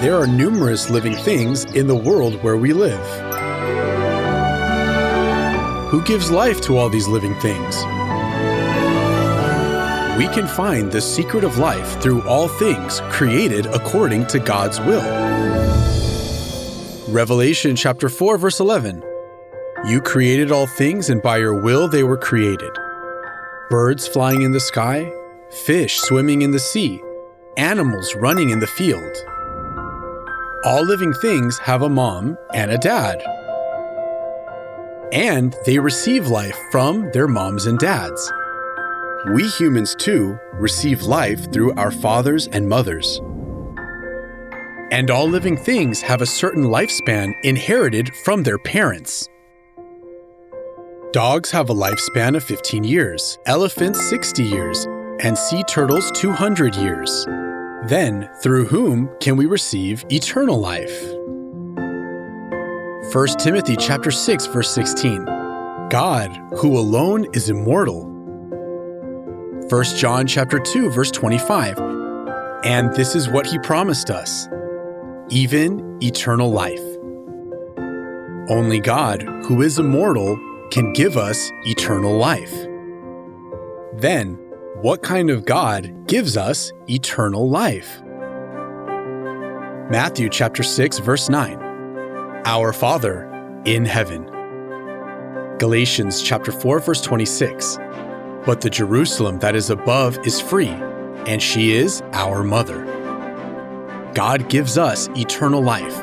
there are numerous living things in the world where we live. Who gives life to all these living things? We can find the secret of life through all things created according to God's will. Revelation chapter 4, verse 11. You created all things, and by your will they were created. Birds flying in the sky, fish swimming in the sea, animals running in the field. All living things have a mom and a dad. And they receive life from their moms and dads. We humans, too, receive life through our fathers and mothers. And all living things have a certain lifespan inherited from their parents. Dogs have a lifespan of 15 years, elephants 60 years, and sea turtles 200 years. Then, through whom can we receive eternal life? 1 Timothy chapter 6, verse 16. God, who alone is immortal. 1 John chapter 2, verse 25. And this is what he promised us, even eternal life. Only God, who is immortal, can give us eternal life. Then, what kind of God gives us eternal life? Matthew chapter 6, verse 9. Our Father in heaven. Galatians chapter 4, verse 26. But the Jerusalem that is above is free, and she is our mother. God gives us eternal life,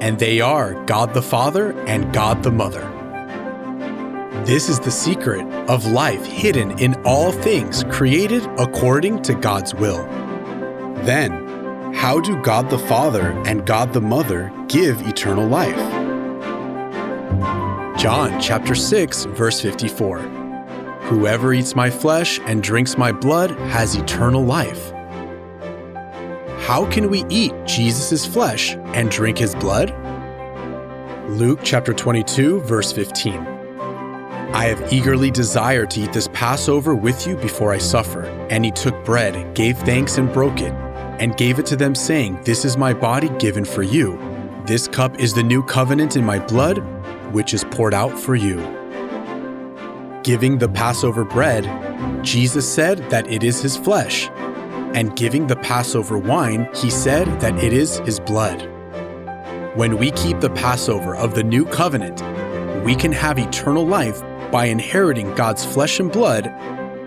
and they are God the Father and God the Mother. This is the secret of life hidden in all things created according to God's will. Then, how do God the Father and God the Mother give eternal life? John chapter 6, verse 54. Whoever eats my flesh and drinks my blood has eternal life. How can we eat Jesus' flesh and drink his blood? Luke chapter 22, verse 15. I have eagerly desired to eat this Passover with you before I suffer. And he took bread, gave thanks and broke it, and gave it to them, saying, This is my body given for you. This cup is the new covenant in my blood, which is poured out for you. Giving the Passover bread, Jesus said that it is his flesh. And giving the Passover wine, he said that it is his blood. When we keep the Passover of the new covenant, we can have eternal life by inheriting God's flesh and blood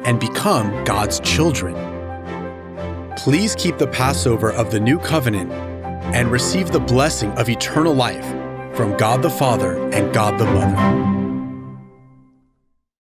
and become God's children. Please keep the Passover of the new covenant and receive the blessing of eternal life from God the Father and God the Mother.